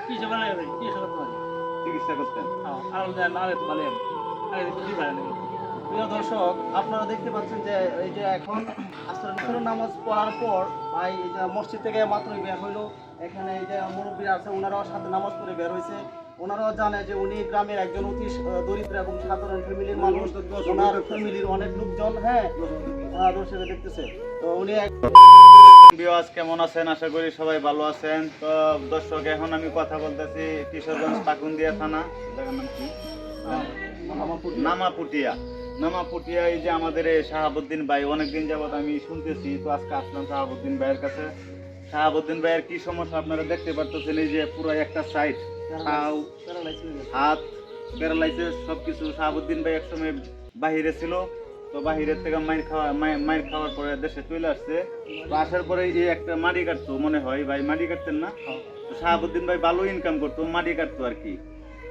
চিকিৎসা করতেন। প্রিয় দর্শক, আপনারা দেখতে পাচ্ছেন যে এই যে এখন আসরের নামাজ পড়ার পর ভাই এই যে মসজিদ থেকে মাত্রই বের হইলো। এখানে এই যে মুরব্বীরা আছে, ওনারাও সাথে নামাজ পড়ে বের হয়েছে। ওনারাও জানে যে উনি গ্রামের একজন অতি দরিদ্র এবং সাধারণ ফ্যামিলির মানুষ। ওনার ফ্যামিলির অনেক লোকজন দর্শক দেখতেছে। তো উনি ভিউয়ার্স কেমন আছেন? আশা করি সবাই ভালো আছেন। তো দর্শক, এখন আমি কথা বলতেছি কিশোরগঞ্জ পাকুন্দিয়া থানা, জায়গার নাম কি? নামাপুটিয়া। এই যে আমাদের এই শাহাবুদ্দিন ভাই, অনেকদিন যাবত আমি শুনতেছি, তো আজকে আসলাম শাহাবুদ্দিন ভাইয়ের কাছে। শাহাবুদ্দিন ভাইয়ের কি সমস্যা আপনারা দেখতে পারতেছেন। এই যে পুরো একটা সাইড, হাত প্যারালাইসিস, সবকিছু। শাহাবুদ্দিন ভাই একসময় বাহিরে ছিল, তো বাহিরের থেকে মাইর খাওয়ার পরে দেশে চলে আসছে। তো আসার পরে এই একটা মাটি কাটতো, মনে হয় ভাই মাটি কাটতেন না? তো শাহাবুদ্দিন ভাই ভালো ইনকাম করতো, মাটি কাটতো আর কি।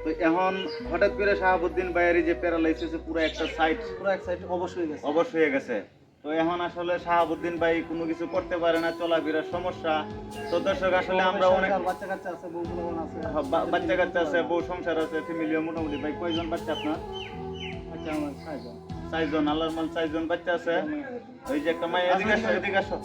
তো এখন হঠাৎ করে শাহাবুদ্দিন ভাইয়ের যে প্যারালাইসিস পুরো একটা সাইড অবশ হয়ে গেছে। তো এখন আসলে শাহাবুদ্দিন ভাই কোনো কিছু করতে পারে না, চলাফেরার সমস্যা। তো দর্শক, আসলে আমরা অনেক বাচ্চা কাচ্চা আছে, বউ সংসার আছে, ফ্যামিলিও মোটামুটি। ভাই কয়জন বাচ্চা আপনার? চারজন, আল্লাহর মাল 4জন বাচ্চা আছে। ওই যে একটা মায়ের এদিকে আসো।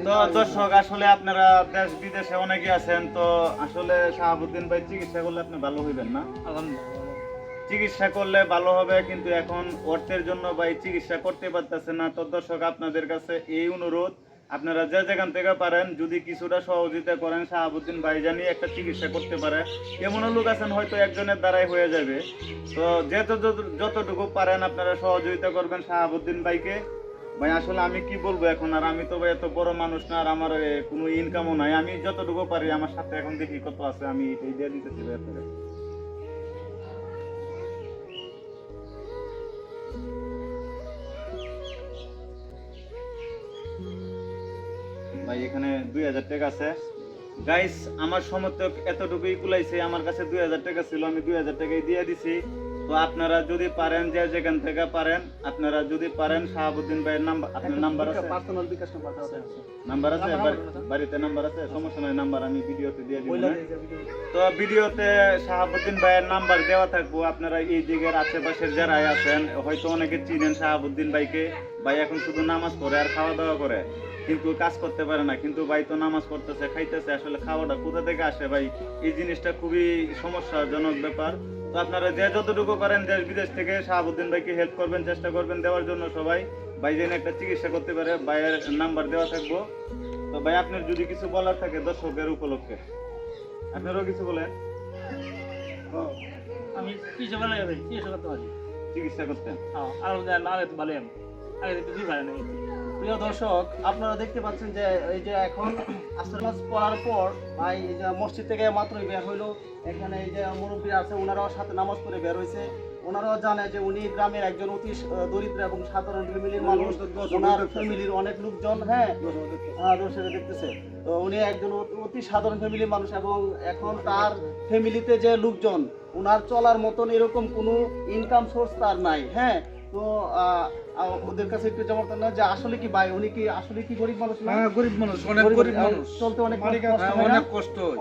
তো দর্শক, আসলে আপনারা দেশ বিদেশে অনেকে আছেন, তো আসলে শাহাবুদ্দিন ভাই চিকিৎসা করলে আপনি ভালো হইবেন না? চিকিৎসা করলে ভালো হবে, কিন্তু এখন অর্থের জন্য ভাই চিকিৎসা করতে পারতেছে না। তো দর্শক, আপনাদের কাছে এই অনুরোধ, আপনারা যে যেখান থেকে পারেন যদি কিছুটা সহযোগিতা করেন, শাহাবুদ্দিন ভাই জানি একটা চিকিৎসা করতে পারে। এমনও লোক আছেন হয়তো একজনের দ্বারাই হয়ে যাবে। তো যতটুকু পারেন আপনারা সহযোগিতা করবেন শাহাবুদ্দিন ভাইকে। ভাই আসলে আমি কি বলবো এখন, আর আমি তো ভাই এত বড় মানুষ না, আর আমার কোনো ইনকামও নাই। আমি যতটুকু পারি আমার সাথে এখন দেখি কত আছে, আমি এটাই দিয়ে দিতেছি ভাই আপনাদের। ভাই এখানে 2000 টাকা আছে। গাইস, আমার সমর্থক এতটুকুই কুলাইছে, আমার কাছে 2000 টাকা ছিল, আমি 2000 টাকাই দিয়ে দিছি। তো আপনারা যদি পারেন, যে যেখান থেকে পারেন, আপনারা যদি পারেন শাহাবুদ্দিন ভাইয়ের নাম্বার, আপনার নাম্বার আছে? পার্সোনাল বিকাশ নাম্বার আছে, বাড়িতে নাম্বার আছে, সমস্যা নাই, নাম্বার আমি ভিডিওতে দিয়ে দিব। তো ভিডিওতে শাহাবুদ্দিন ভাইয়ের নাম্বার দেওয়া থাকবো। আপনারা এই দিকের আশেপাশের যারা আছেন হয়তো অনেকে চিনেন শাহাবুদ্দিন ভাইকে। ভাই এখন শুধু নামাজ পড়ে আর খাওয়া দাওয়া করে, কিন্তু কাজ করতে পারে না। কিন্তু ভাই তো নামাজ পড়তেছে, খাইতেছে, আসলে খাওয়াটা কোথা থেকে আসে ভাই? এই জিনিসটা খুবই সমস্যাজনক ব্যাপার। তো আপনারা যে যতটুকু করেন দেশ বিদেশ থেকে শাহাবুদ্দিন ভাইকে হেল্প করবেন, চেষ্টা করবেন দেওয়ার জন্য সবাই। ভাই যেন একটা চিকিৎসা করতে পারে, ভাইয়ের নাম্বার দেওয়া থাকবো। তো ভাই আপনার যদি কিছু বলার থাকে দর্শকের উপলক্ষে, আপনারাও কিছু বলেন। আমি চিকিৎসা করতেন। প্রিয় দর্শক, আপনারা দেখতে পাচ্ছেন যে এই যে এখন আসর নামাজ পড়ার পর ভাই এই যে মসজিদ থেকে মাত্রই বের হইলো। এখানে এই যে মুরব্বীরা আছে, ওনারাও সাথে নামাজ পড়ে বের হয়েছে। ওনারাও জানে যে উনি গ্রামের একজন অতি দরিদ্র এবং সাধারণ ফ্যামিলির মানুষ। ওনার ফ্যামিলির অনেক লোকজন দর্শক দেখতেছে। তো উনি একজন অতি সাধারণ ফ্যামিলির মানুষ, এবং এখন তার ফ্যামিলিতে যে লোকজন, ওনার চলার মতন এরকম কোনো ইনকাম সোর্স তার নাই। তো ওদের কাছে একটু জমা না যে আসলে কি ভাই উনি কি আসলে কি গরিব মানুষ না? গরিব মানুষ, অনেক গরিব মানুষ, চলতে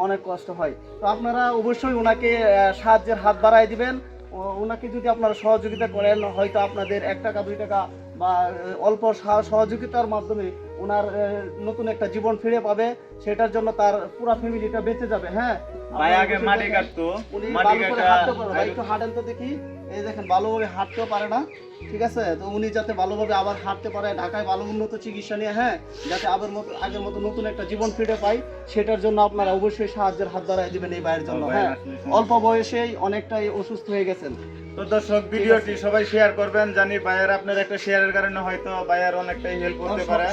অনেক কষ্ট হয়। তো আপনারা অবশ্যই ওনাকে সাহায্যের হাত বাড়ায় দিবেন। ওনাকে যদি আপনারা সহযোগিতা করেন, হয়তো আপনাদের 1 টাকা 2 টাকা বা অল্প সহযোগিতার মাধ্যমে ওনার নতুন একটা জীবন ফিরে পাবে। সেটার জন্য তার পুরো ফ্যামিলিটা বেঁচে যাবে। ভাই আগে মাটি কাটতো, উনি ভালো করে হাঁটতে পারে, ভাই একটু হাঁটেন তো দেখি। এই দেখেন, ভালোভাবে হাঁটতেও পারে না, ঠিক আছে? তো উনি যাতে ভালোভাবে আবার হাঁটতে পারে, ঢাকায় ভালো উন্নত চিকিৎসা নিয়ে যাতে আগের মতো নতুন একটা জীবন ফিরে পায়, সেটার জন্য আপনারা অবশ্যই সাহায্যের হাত বাড়ায় দিবেন এই ভাইয়ের জন্য। অল্প বয়সেই অনেকটাই অসুস্থ হয়ে গেছেন। তো দর্শক, ভিডিওটি সবাই শেয়ার করবেন, জানি ভাইয়ার আপনার একটা শেয়ারের কারণে হয়তো ভাইয়ার অনেকটাই হেল্প করতে পারে।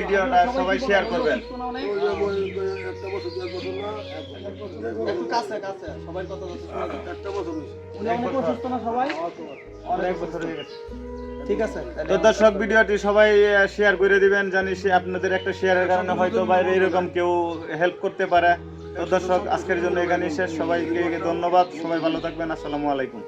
ভিডিওটা সবাই শেয়ার করবেন। ঠিক আছে, তো দর্শক, ভিডিওটি সবাই শেয়ার করে দিবেন, জানি আপনাদের একটা শেয়ারের কারণে হয়তো বাইরে এরকম কেউ হেল্প করতে পারে। তো দর্শক, আজকের জন্য এখানেই শেষ। সবাইকে ধন্যবাদ, সবাই ভালো থাকবেন। আসসালামু আলাইকুম।